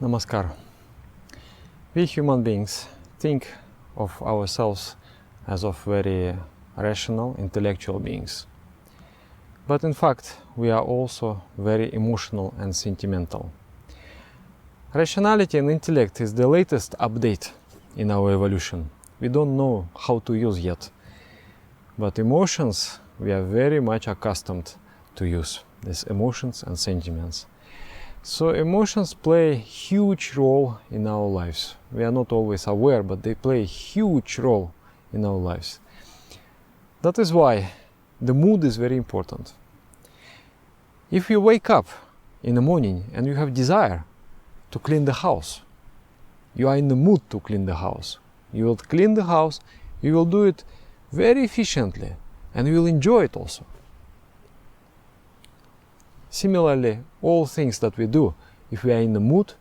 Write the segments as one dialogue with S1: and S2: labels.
S1: Namaskar. We human beings think of ourselves as of very rational, intellectual beings. But in fact, we are also very emotional and sentimental. Rationality and intellect is the latest update in our evolution. We don't know how to use yet. But emotions, we are very much accustomed to use these emotions and sentiments. So emotions play a huge role in our lives. We are not always aware, but they play a huge role in our lives. That is why the mood is very important. If you wake up in the morning and you have desire to clean the house, you are in the mood to clean the house. You will clean the house, you will do it very efficiently, and you will enjoy it also. Similarly, all things that we do, if we are in the mood,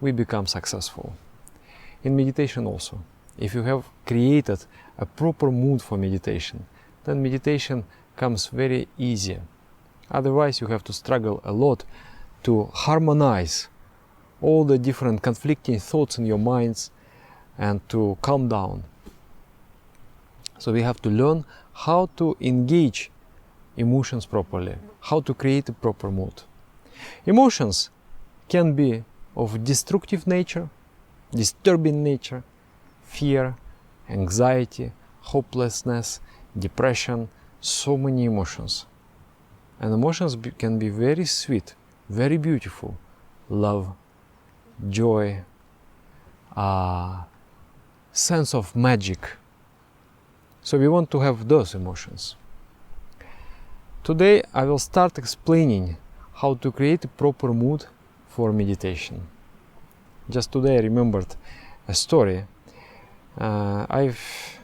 S1: we become successful. In meditation also, if you have created a proper mood for meditation, then meditation comes very easy. Otherwise, you have to struggle a lot to harmonize all the different conflicting thoughts in your minds and to calm down. So we have to learn how to engage emotions properly, how to create a proper mood. Emotions can be of destructive nature, disturbing nature, fear, anxiety, hopelessness, depression, so many emotions. And emotions can be very sweet, very beautiful. Love, joy, sense of magic. So we want to have those emotions. Today I will start explaining how to create a proper mood for meditation. Just today I remembered a story. I've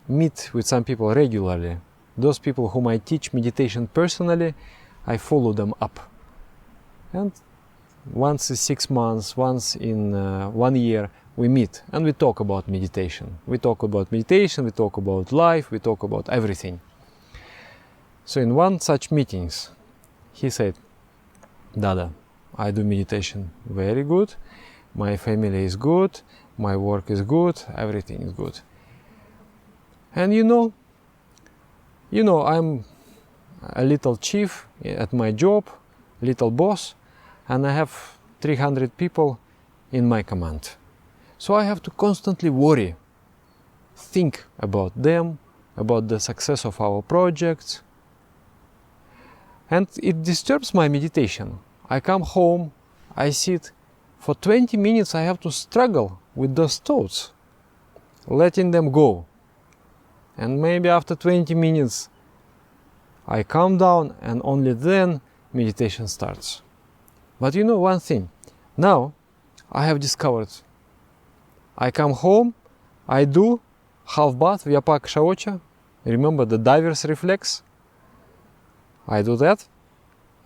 S1: meet with some people regularly. Those people whom I teach meditation personally, I follow them up. And once in 6 months, once in 1 year, we meet and we talk about meditation. We talk about meditation, we talk about life, we talk about everything. So in one such meetings, he said, Dada, I do meditation very good, my family is good, my work is good, everything is good. And you know, I'm a little chief at my job, little boss, and I have 300 people in my command. So I have to constantly worry, think about them, about the success of our projects. And it disturbs my meditation. I come home, I sit, for 20 minutes I have to struggle with those thoughts, letting them go. And maybe after 20 minutes I calm down and only then meditation starts. But you know one thing, now I have discovered, I come home, I do half bath, Vyapak Shaocha, remember the diver's reflex? I do that,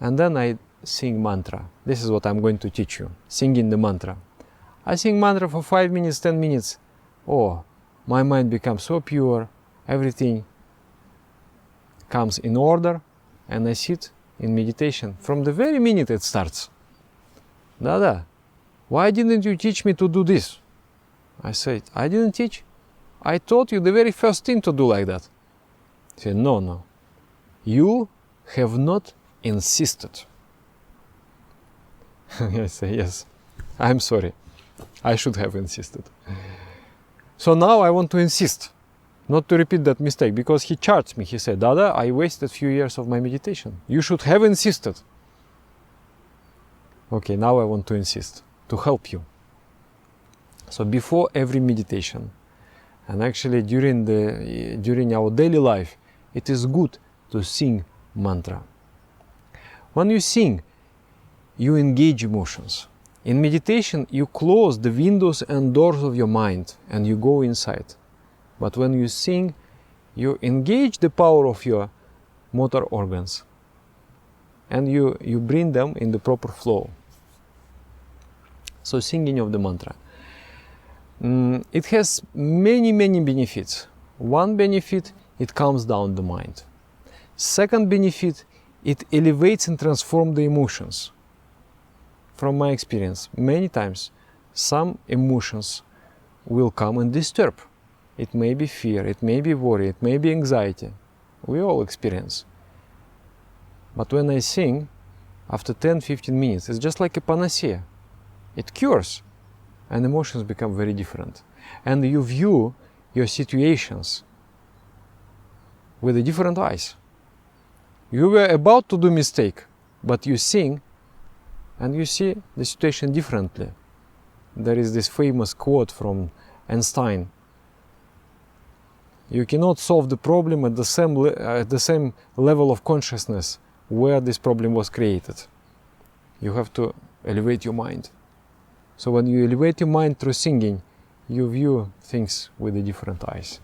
S1: and then I sing mantra. This is what I'm going to teach you, singing the mantra. I sing mantra for 5 minutes, 10 minutes. Oh, my mind becomes so pure, everything comes in order, and I sit in meditation from the very minute it starts. Dada, why didn't you teach me to do this? I said, I didn't teach. I taught you the very first thing to do like that. He said, no. You have not insisted. I say, yes, I'm sorry. I should have insisted. So now I want to insist, not to repeat that mistake, because he charged me. He said, Dada, I wasted a few years of my meditation. You should have insisted. Okay, now I want to insist, to help you. So before every meditation, and actually during our daily life, it is good to sing mantra. When you sing, you engage emotions. In meditation, you close the windows and doors of your mind and you go inside. But when you sing, you engage the power of your motor organs and you bring them in the proper flow. So singing of the mantra. It has many benefits. One benefit, it calms down the mind. Second benefit, it elevates and transforms the emotions. from my experience, many times some emotions will come and disturb. It may be fear, it may be worry, it may be anxiety. We all experience. But when I sing, after 10-15 minutes, it's just like a panacea. It cures, and emotions become very different. And you view your situations with a different eyes. You were about to do mistake, but you sing and you see the situation differently. There is this famous quote from Einstein. You cannot solve the problem at the same level of consciousness where this problem was created. You have to elevate your mind. So when you elevate your mind through singing, you view things with a different eyes.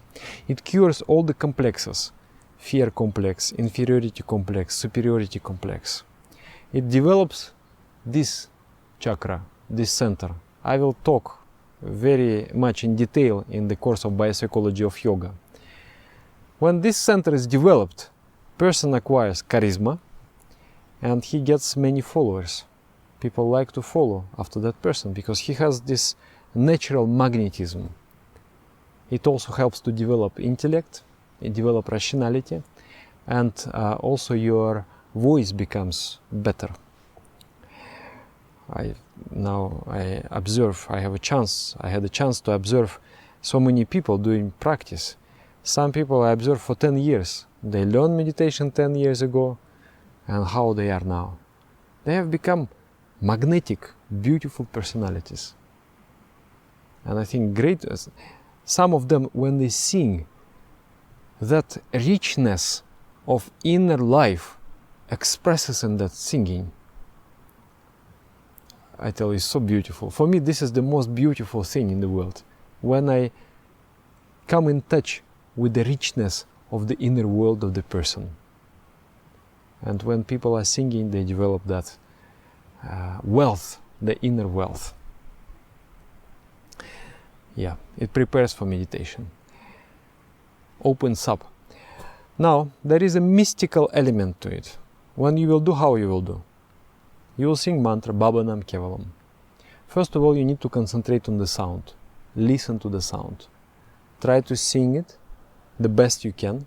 S1: It cures all the complexes. Fear complex, inferiority complex, superiority complex. It develops this chakra, this center. I will talk very much in detail in the course of biopsychology of yoga. When this center is developed, person acquires charisma and he gets many followers. People like to follow after that person because he has this natural magnetism. It also helps to develop intellect, develop rationality, and also your voice becomes better. I had a chance to observe so many people doing practice. Some people I observed for 10 years. They learned meditation 10 years ago, and how they are now. They have become magnetic, beautiful personalities. And I think great, some of them, when they sing, that richness of inner life expresses in that singing. I tell you, it's so beautiful. For me, this is the most beautiful thing in the world. When I come in touch with the richness of the inner world of the person. And when people are singing, they develop that wealth, the inner wealth. Yeah, it prepares for meditation. Opens up. Now, there is a mystical element to it. When you will do, how you will do? You will sing mantra Baba Nam Kevalam. First of all, you need to concentrate on the sound. Listen to the sound. Try to sing it the best you can.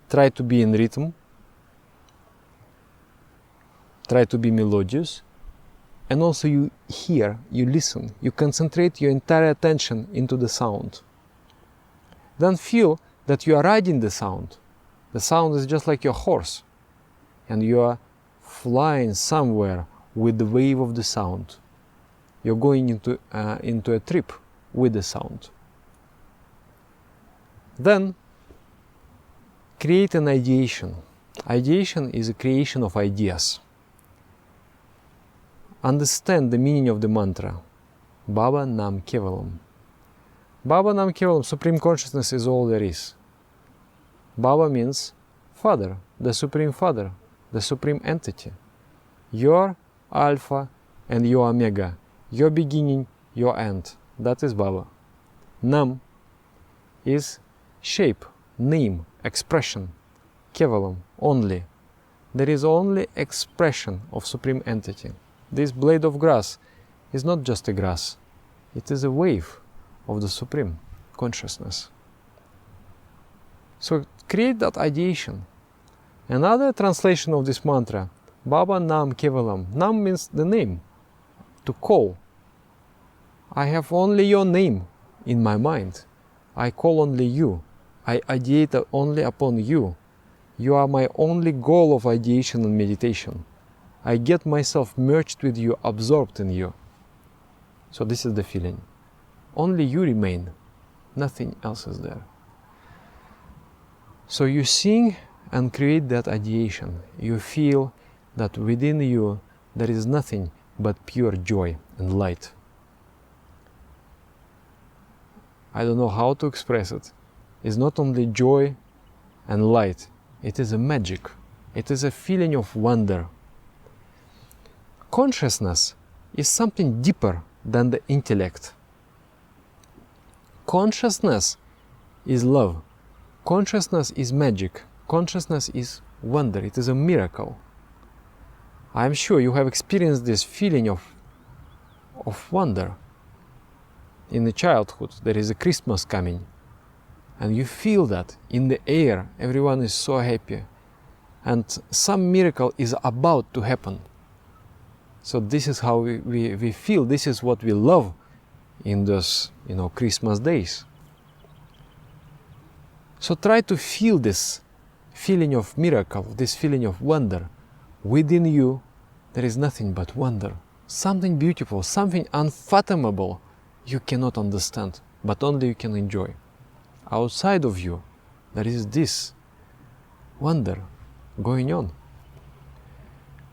S1: Try to be in rhythm. Try to be melodious. And also you hear, you listen, you concentrate your entire attention into the sound. Then feel that you are riding the sound. The sound is just like your horse. And you are flying somewhere with the wave of the sound. You're going into a trip with the sound. Then create an ideation. Ideation is a creation of ideas. Understand the meaning of the mantra. Baba Nam Kevalam. Baba Nam Kevalam, Supreme Consciousness is all there is. Baba means Father, the Supreme Father, the Supreme Entity. Your Alpha and your Omega, your beginning, your end. That is Baba. Nam is shape, name, expression. Kevalam, only. There is only expression of Supreme Entity. This blade of grass is not just a grass. It is a wave of the Supreme Consciousness. So create that ideation. Another translation of this mantra, Baba Nam Kevalam. Nam means the name, to call. I have only your name in my mind. I call only you. I ideate only upon you. You are my only goal of ideation and meditation. I get myself merged with you, absorbed in you. So this is the feeling. Only you remain. Nothing else is there. So you sing and create that ideation. You feel that within you there is nothing but pure joy and light. I don't know how to express it. It's not only joy and light. It is a magic. It is a feeling of wonder. Consciousness is something deeper than the intellect. Consciousness is love. Consciousness is magic. Consciousness is wonder. It is a miracle. I'm sure you have experienced this feeling of wonder. In the childhood, there is a Christmas coming, and you feel that in the air, everyone is so happy, and some miracle is about to happen. So this is how we feel, this is what we love in those, Christmas days. So try to feel this feeling of miracle, this feeling of wonder. Within you, there is nothing but wonder. Something beautiful, something unfathomable you cannot understand, but only you can enjoy. Outside of you, there is this wonder going on.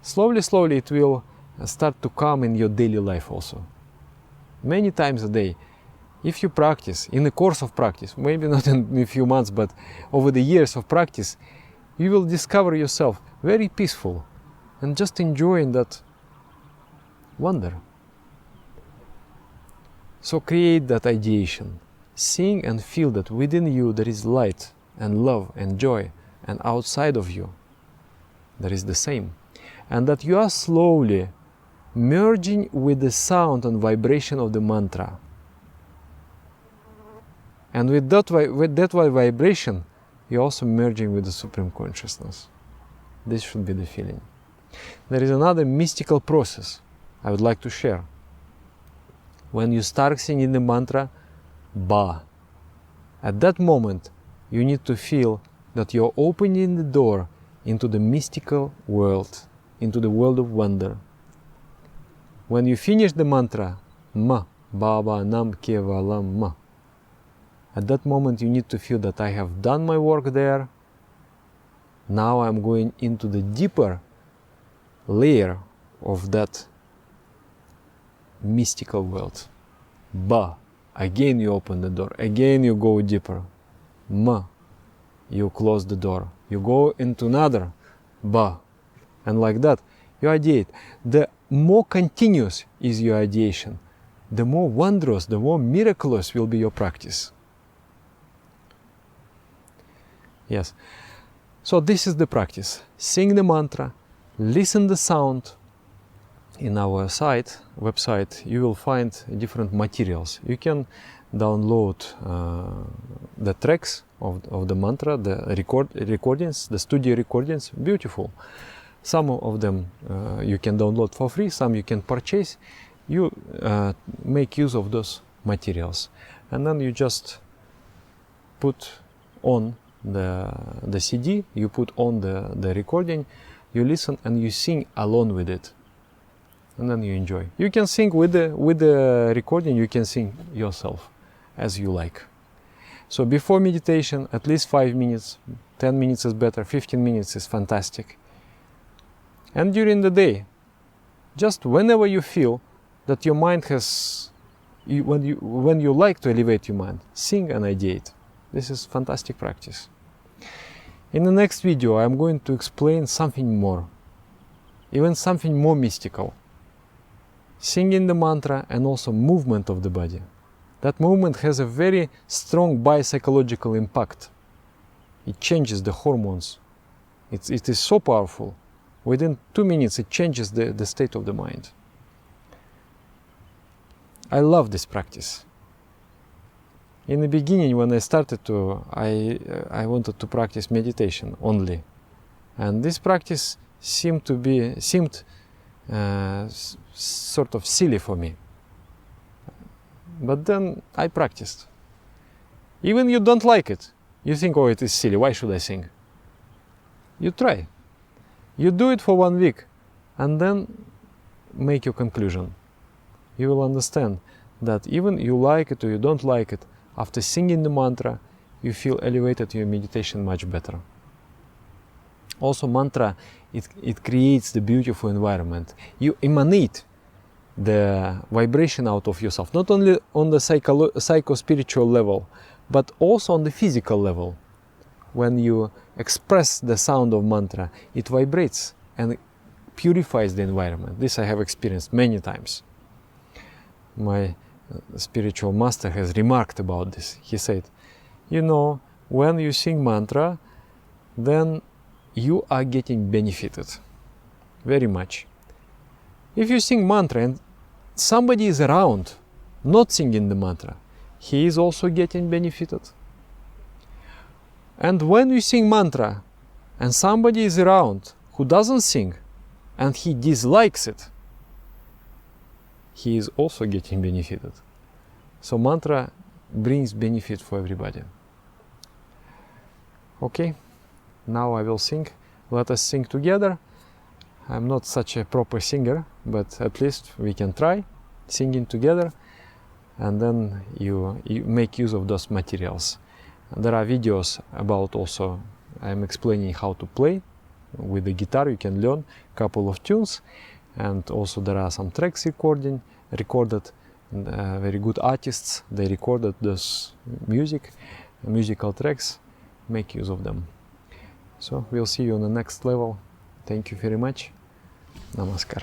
S1: Slowly, slowly it will start to come in your daily life also. Many times a day, if you practice, in the course of practice, maybe not in a few months, but over the years of practice, you will discover yourself very peaceful and just enjoying that wonder. So create that ideation. Sing and feel that within you there is light and love and joy, and outside of you there is the same. And that you are slowly merging with the sound and vibration of the mantra. And with that vibration, you're also merging with the Supreme Consciousness. This should be the feeling. There is another mystical process I would like to share. When you start singing the mantra, Ba, at that moment you need to feel that you're opening the door into the mystical world, into the world of wonder. When you finish the mantra, Ma, Baba Nam Kevalam Ma, at that moment you need to feel that I have done my work there. Now I'm going into the deeper layer of that mystical world. Ba, again you open the door, again you go deeper. Ma, you close the door, you go into another Ba, and like that you ideate. The more continuous is your ideation, the more wondrous, the more miraculous will be your practice. Yes. So this is the practice. Sing the mantra, listen the sound. In our website, you will find different materials. You can download the tracks of the mantra, the recordings, the studio recordings, beautiful. Some of them you can download for free, some you can purchase. You make use of those materials. And then you just put on the CD, you put on the recording, you listen and you sing along with it. And then you enjoy. You can sing with the recording, you can sing yourself as you like. So before meditation, at least 5 minutes, 10 minutes is better, 15 minutes is fantastic. And during the day, just whenever you feel that your mind has, when you like to elevate your mind, sing and ideate. This is fantastic practice. In the next video, I'm going to explain something more, even something more mystical. Singing the mantra and also movement of the body. That movement has a very strong biopsychological impact. It changes the hormones. It is so powerful. Within 2 minutes, it changes the state of the mind. I love this practice. In the beginning, when I started I wanted to practice meditation only, and this practice seemed sort of silly for me. But then I practiced. Even you don't like it, you think, oh, it is silly, why should I sing? You try. You do it for 1 week, and then make your conclusion. You will understand that even you like it or you don't like it, after singing the mantra, you feel elevated your meditation much better. Also, mantra, it creates the beautiful environment. You emanate the vibration out of yourself, not only on the psycho-spiritual level, but also on the physical level. When you express the sound of mantra, it vibrates and purifies the environment. This I have experienced many times. My spiritual master has remarked about this. He said, you know, when you sing mantra, then you are getting benefited very much. If you sing mantra and somebody is around not singing the mantra, he is also getting benefited. And when you sing mantra and somebody is around who doesn't sing and he dislikes it, he is also getting benefited. So mantra brings benefit for everybody. Okay, now I will sing. Let us sing together. I'm not such a proper singer, but at least we can try singing together, and then you make use of those materials. There are videos about also, I'm explaining how to play with the guitar. You can learn a couple of tunes, and also there are some tracks recorded. Very good artists, they recorded this musical tracks. Make use of them. So we'll see you on the next level. Thank you very much. Namaskar.